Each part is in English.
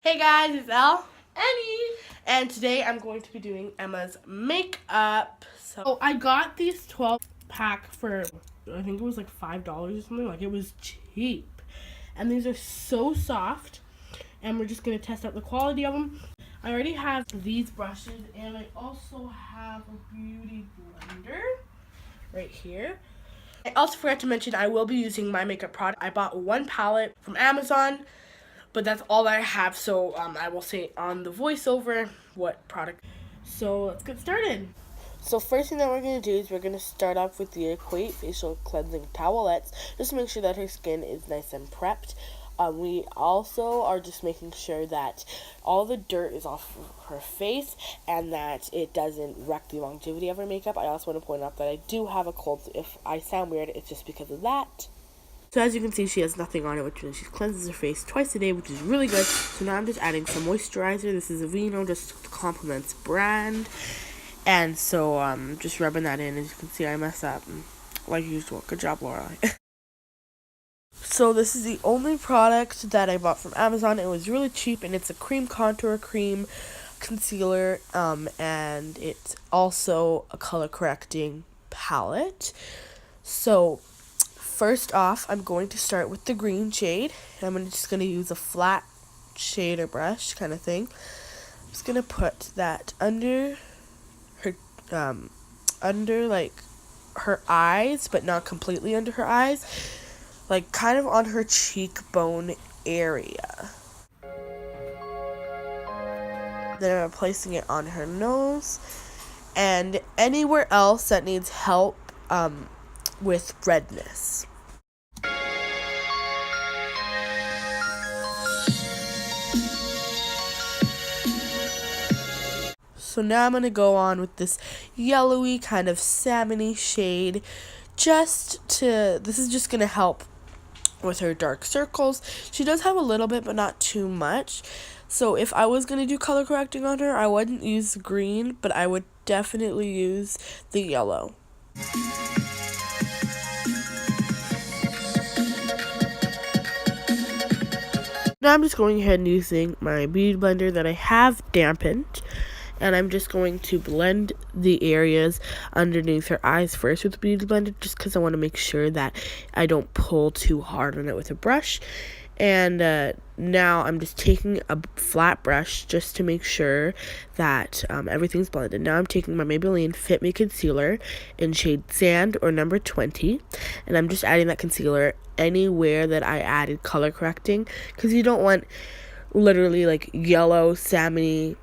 Hey guys, it's Annie, and today I'm going to be doing Emma's makeup. So I got these 12 pack for, I think it was like $5 or something. Like, it was cheap, and these are so soft. And we're just gonna test out the quality of them. I already have these brushes, and I also have a beauty blender right here. I also forgot to mention I will be using my makeup product. I bought one palette from Amazon, but that's all I have, so I will say on the voiceover what product. So let's get started. So first thing that we're going to do is we're going to start off with the Equate Facial Cleansing Towelettes, just to make sure that her skin is nice and prepped. We also are just making sure that all the dirt is off of her face and that it doesn't wreck the longevity of her makeup. I also want to point out that I do have a cold, so if I sound weird, it's just because of that. So as you can see, she has nothing on it, which means she cleanses her face twice a day, which is really good. So now I'm just adding some moisturizer. This is Aveeno, just complements brand. And so just rubbing that in. As you can see, I mess up like usual. Good job, Lorelei. So this is the only product that I bought from Amazon. It was really cheap, and it's a cream contour cream concealer, and it's also a color correcting palette. So first off, I'm going to start with the green shade. I'm just going to use a flat shader brush kind of thing. I'm just going to put that under her, under like her eyes, but not completely under her eyes, like kind of on her cheekbone area. Then I'm placing it on her nose and anywhere else that needs help with redness. So now I'm going to go on with this yellowy kind of salmony shade. This is just going to help with her dark circles. She does have a little bit, but not too much. So if I was going to do color correcting on her, I wouldn't use green, but I would definitely use the yellow. Now I'm just going ahead and using my beauty blender that I have dampened. And I'm just going to blend the areas underneath her eyes first with the beauty blender, just because I want to make sure that I don't pull too hard on it with a brush. And now I'm just taking a flat brush just to make sure that everything's blended. Now I'm taking my Maybelline Fit Me Concealer in shade Sand or number 20. And I'm just adding that concealer anywhere that I added color correcting, because you don't want literally like yellow, salmony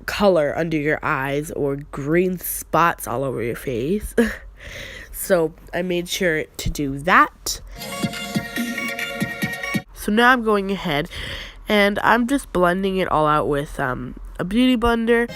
color under your eyes or green spots all over your face. So I made sure to do that. So now I'm going ahead and I'm just blending it all out with a beauty blender.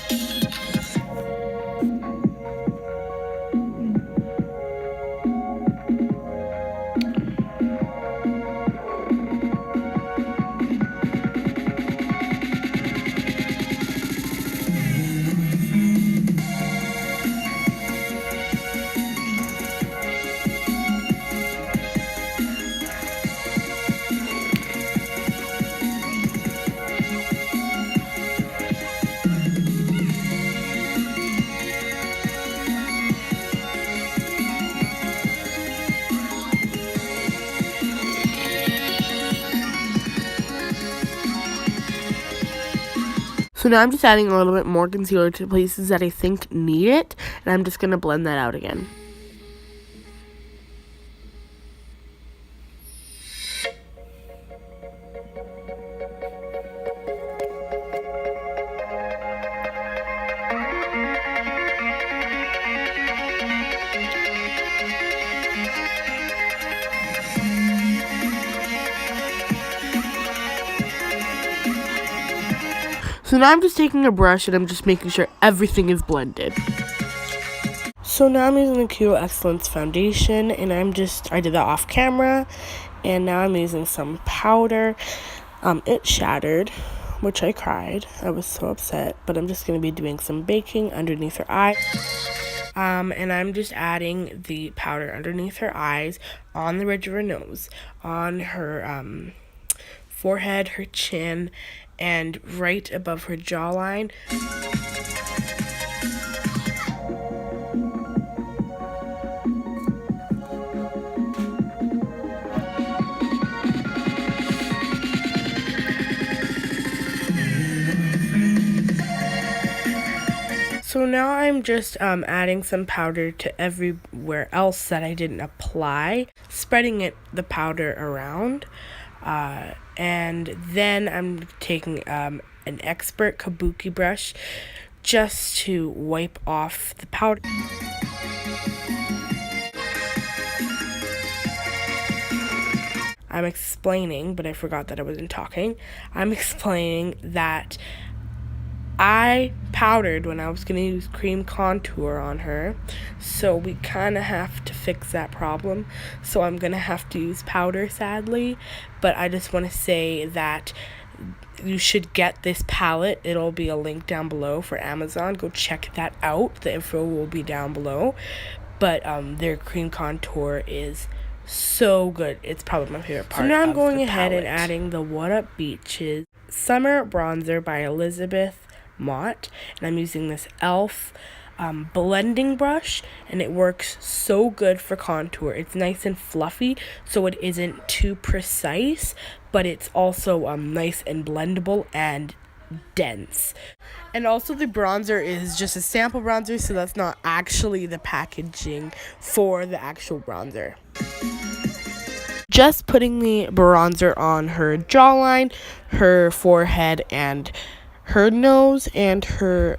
So now I'm just adding a little bit more concealer to places that I think need it, and I'm just going to blend that out again. So now I'm just taking a brush and I'm just making sure everything is blended. So now I'm using the Q Excellence foundation, and I did that off camera, and now I'm using some powder. It shattered, which I cried. I was so upset, but I'm just going to be doing some baking underneath her eye. And I'm just adding the powder underneath her eyes, on the ridge of her nose, on her forehead, her chin, and right above her jawline. So now I'm just adding some powder to everywhere else that I didn't apply, spreading the powder around, and then I'm taking an expert kabuki brush just to wipe off the powder. I'm explaining, but I forgot that I wasn't talking. I'm explaining that I powdered when I was going to use cream contour on her, so we kind of have to fix that problem. So I'm going to have to use powder, sadly, but I just want to say that you should get this palette. It'll be a link down below for Amazon. Go check that out. The info will be down below, but their cream contour is so good. It's probably my favorite part. So now I'm going ahead and adding the What Up Beaches Summer Bronzer by Elizabeth Mott, and I'm using this e.l.f. Blending brush, and it works so good for contour. It's nice and fluffy, so it isn't too precise, but it's also nice and blendable and dense. And also the bronzer is just a sample bronzer, so that's not actually the packaging for the actual bronzer. Just putting the bronzer on her jawline, her forehead, and her nose and her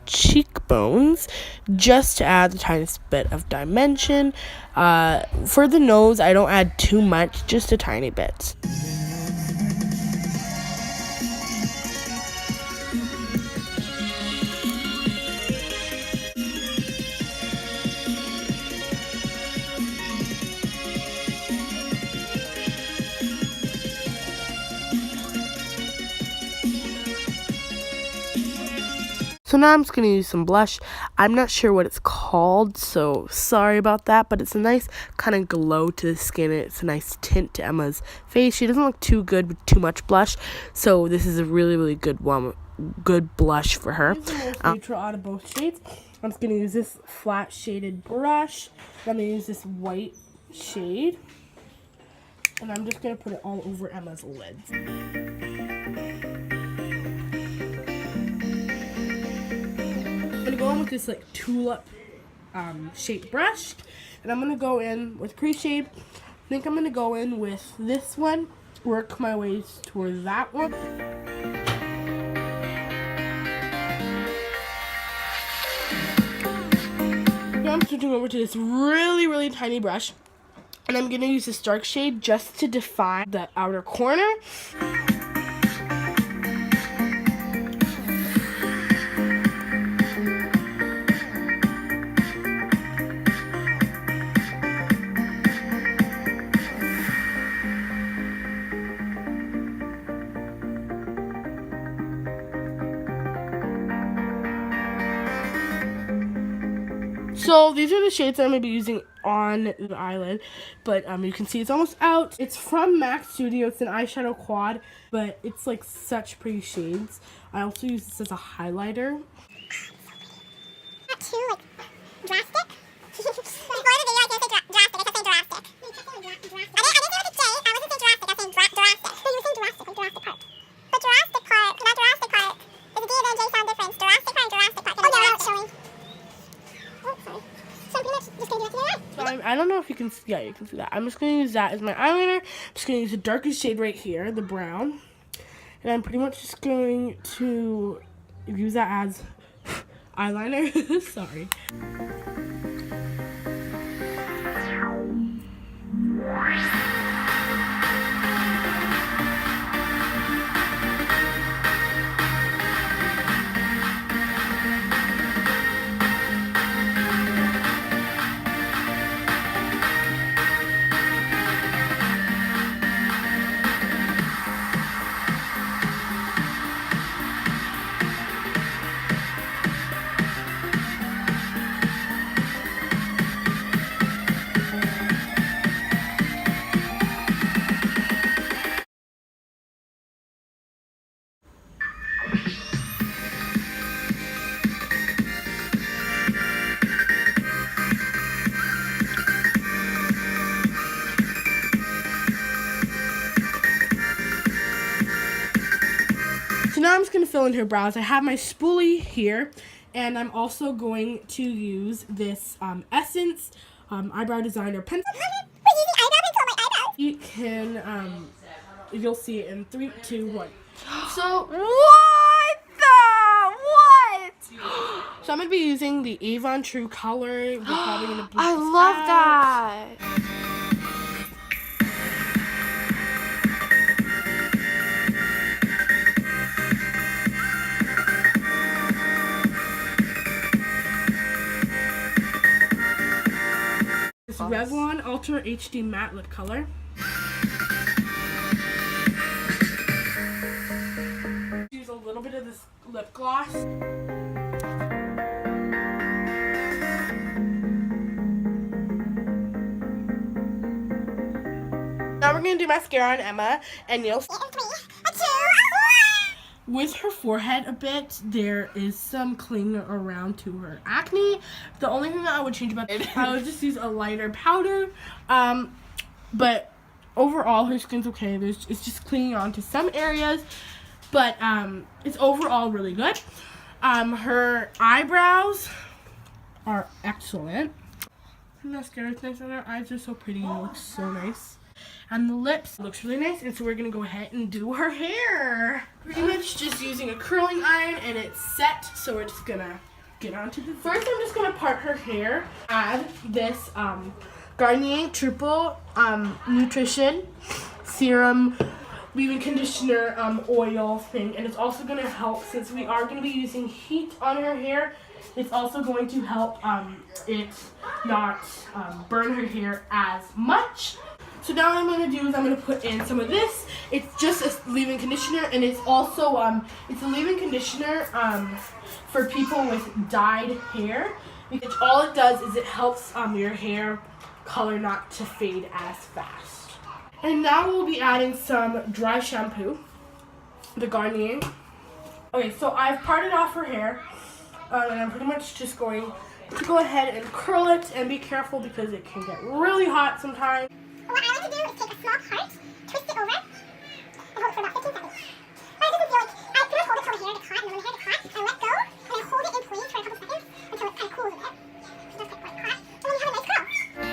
cheekbones, just to add the tiniest bit of dimension. For the nose, I don't add too much, just a tiny bit. So now I'm just going to use some blush. I'm not sure what it's called, so sorry about that, but it's a nice kind of glow to the skin. It's a nice tint to Emma's face. She doesn't look too good with too much blush, so this is a really, really good one, good blush for her. Use the most neutral out of both shades. I'm just going to use this flat shaded brush. I'm going to use this white shade, and I'm just going to put it all over Emma's lids. I'm going to go in with this like tulip shaped brush, and I'm going to go in with crease shade. I think I'm going to go in with this one, work my way towards that one. Now I'm switching over to this really, really tiny brush, and I'm going to use this dark shade just to define the outer corner. So these are the shades that I'm going to be using on the eyelid, but you can see it's almost out. It's from MAC Studio. It's an eyeshadow quad, but it's like such pretty shades. I also use this as a highlighter. Not too like drastic. Before the video, I can't say drastic. I can't say drastic. I didn't say what to say. I wasn't saying drastic. I was saying drastic. No, you were saying drastic, like drastic part. The drastic part, not drastic part. There's a D and a J sound difference. Drastic part and drastic part. Oh, yeah, it's showing. Oh, sorry. So I'm pretty much just going to do that to my eye. I don't know if you can see, yeah, you can see that. I'm just going to use that as my eyeliner. I'm just going to use the darkest shade right here, the brown. And I'm pretty much just going to use that as eyeliner. Sorry. now I'm just going to fill in her brows. I have my spoolie here, and I'm also going to use this Essence Eyebrow Designer pencil. We're using eyebrow pencil on my eyebrows. You can, you'll see it in 3, 2, 1. So, so I'm going to be using the Avon True Color. We're probably going to I love that. This Revlon Ultra HD Matte Lip Color. Use a little bit of this lip gloss. Now we're going to do mascara on Emma, and you'll see. With her forehead a bit, there is some clinging around to her acne. The only thing that I would change about it, I would just use a lighter powder. But overall, her skin's okay. It's just clinging on to some areas, but it's overall really good. Her eyebrows are excellent. Her mascara's nice, and her eyes are so pretty. It looks so nice. And the lips looks really nice, and so we're gonna go ahead and do her hair. Pretty much just using a curling iron, and it's set, so we're just gonna get onto the. First, I'm just gonna part her hair. Add this Garnier Triple Nutrition Serum leave-in conditioner oil thing, and it's also gonna help, since we are gonna be using heat on her hair. It's also going to help it not burn her hair as much. So now what I'm going to do is I'm going to put in some of this. It's just a leave-in conditioner, and it's also it's a leave-in conditioner for people with dyed hair, because all it does is it helps your hair color not to fade as fast. And now we'll be adding some dry shampoo, the Garnier. Okay, so I've parted off her hair, and I'm pretty much just going to go ahead and curl it, and be careful because it can get really hot sometimes. What I like to do is take a small part, twist it over, and hold it for about 15 seconds. What I do is I pretty much hold it till the hair gets hot, and when the hair gets hot, I let go, and I hold it in place for a couple seconds until it kind of cools a bit. So that's quite hot, and then you have a nice curl.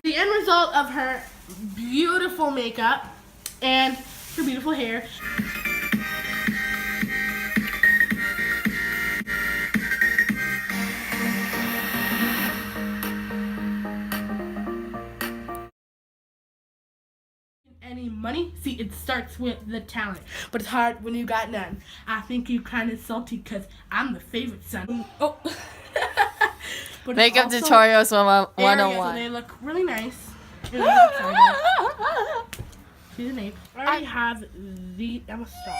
The end result of her beautiful makeup and her beautiful hair. Any money? See, it starts with the talent, but it's hard when you got none. I think you kind of salty because I'm the favorite son. Oh. But Makeup also tutorials areas, 101. so they look really nice. Really excited. She's an ape. I already have the Emma star.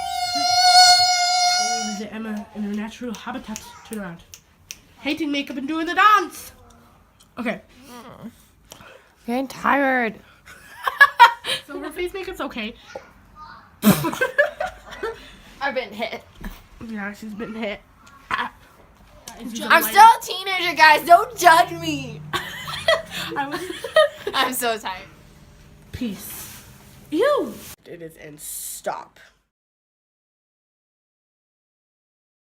The Emma in her natural habitat. Turn around. Hating makeup and doing the dance. Okay. Getting tired. So her face makeup's okay. I've been hit. Yeah, she's been hit. I'm still a teenager, guys. Don't judge me. I'm so tired. Peace. Ew. It is in stop.